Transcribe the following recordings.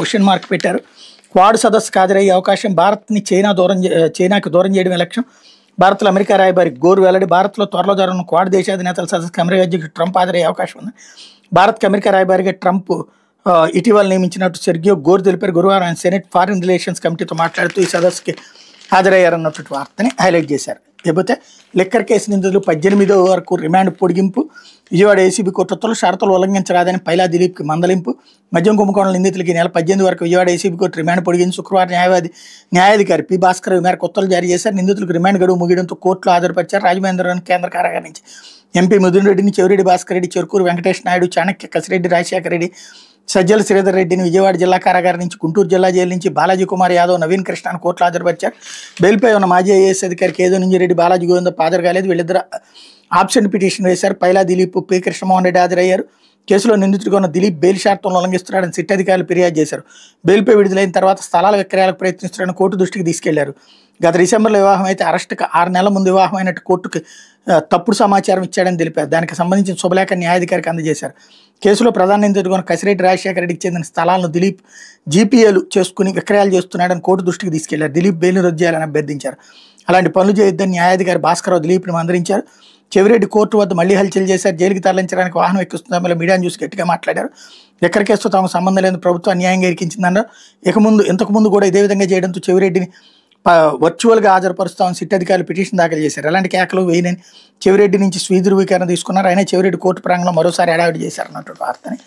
Question mark పెట్టారు. Quad సదస్సుకు హాజరయ్యే అవకాశం, భారత్ని చైనాకు దూరం చేయడమే లక్ష్యం. భారత్లో అమెరికా రాయబారి గోరు వెల్లడి. భారత్లో త్వరలో జరగనున్న క్వాడ్ దేశాధినేతల సదస్సుకు అమెరికా అధ్యక్షుడు ట్రంప్ హాజరయ్యే అవకాశం ఉంది. భారత్కి అమెరికా రాయబారిగా ట్రంప్ ఇటీవల నియమించినట్టు సెర్గియో గోర్ తెలిపారు. గురువారం ఆయన సెనెట్ ఫారిన్ రిలేషన్స్ కమిటీతో మాట్లాడుతూ ఈ సదస్సుకి హాజరయ్యారన్నటువంటి వార్తని హైలైట్ చేశారు. లేకపోతే లిక్కర్ కేసు నిందితులు 18 వరకు రిమాండ్ పొడిగింపు. విజయవాడ ఏసీబీ కోర్టు షరతులు ఉల్లంఘించరాదని పైలా దిలీప్కి మందలింపు. మద్యం కుంభకోణం నిందితులకి ఈ నెల 18 వరకు విజయవాడ ఏసీబీ కోర్టు రిమాండ్ పొడిగించి శుక్రవారం న్యాయాధికారి పి భాస్కర్ ఈ మేరకు ఉత్తర్వులు జారీ చేశారు. నిందితులకు రిమాండ్ గడువు ముగియడంతో కోర్టులో హాజరుపరిచారు. రాజమహేంద్రవరం కేంద్ర కారాగారం నుంచి ఎంపీ మిథున్ రెడ్డిని, చెవిరెడ్డి భాస్కర్ రెడ్డి, చెరుకూరు వెంకటేష్ నాయుడు, చాణక్య, కసిరెడ్డి రాజశేఖర రెడ్డి, సజ్జల శ్రీధర్ రెడ్డిని విజయవాడ జిల్లా కారాగారం నుంచి, గుంటూరు జిల్లా జైలు నుంచి బాలాజీ కుమార్ యాదవ్, నవీన్ కృష్ణను కోర్టులో హాజరుపరిచారు. బెయిల్పై ఉన్న మాజీ ఐఏఎస్ అధికారి కేదో నుంజిరెడ్డి, బాలాజీ గోవిందప్ప హాజరు కాలేదు. వీళ్ళిద్దరు ఆబ్సెంట్ పిటిషన్ వేశారు. పైలా దిలీప్, పి కృష్ణమోహన్ రెడ్డి హాజరయ్యారు. కేసులో నిందితుడిగా ఉన్న దిలీప్ బెయిల్ షరతులను ఉల్లంఘిస్తున్నాడని సిట్ అధికారులు ఫిర్యాదు చేశారు. బెయిల్పై విడుదలైన తర్వాత స్థలాల విక్రయాలకు ప్రయత్నిస్తున్నాడని కోర్టు దృష్టికి తీసుకెళ్లారు. గత డిసెంబర్లో వివాహం అయితే అరెస్టుకు 6 నెలల ముందు వివాహం అయినట్టు కోర్టుకు తప్పుడు సమాచారం ఇచ్చాడని తెలిపారు. దానికి సంబంధించిన శుభలేఖ న్యాయాధికారికి అందజేశారు. కేసులో ప్రధాన నిందితుడిగా ఉన్న కసిరెడ్డి రాజశేఖర రెడ్డికి చెందిన స్థలాలను దిలీప్ జీపీఏలు చేసుకుని విక్రయాలు చేస్తున్నాడని కోర్టు దృష్టికి తీసుకెళ్లారు. దిలీప్ బెయిల్ని రద్దు చేయాలని అభ్యర్థించారు. అలాంటి పనులు చేయొద్దని న్యాయాధికారి భాస్కర్ దిలీప్ని మందలించారు. చెవిరెడ్డి కోర్టు వద్ద మళ్లీ హల్చల్ చేశారు. జైలుకి తరలించడానికి వాహనం ఎక్కిస్తున్న మీడియాను చూసి గట్టిగా మాట్లాడారు. ఎక్కడ కేసుతో తమకు సంబంధం లేని ప్రభుత్వం అన్యాయంగా ఇరికించిందన్నారు. ఇంతకుముందు కూడా ఇదే విధంగా చేయడంతో చెవిరెడ్డిని వర్చువల్గా హాజరుపరుస్తామని సిట్ అధికారులు పిటిషన్ దాఖలు చేశారు. ఎలాంటి కేకలు వేయనని చెవిరెడ్డి నుంచి స్వీధృవీకరణ తీసుకున్నారు. అయినా చెవిరెడ్డి కోర్టు ప్రాంగణంలో మరోసారి హడావిడి చేశారన్నటువంటి వార్తని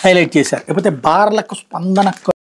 హైలైట్ చేశారు. లేకపోతే బార్లకు స్పందన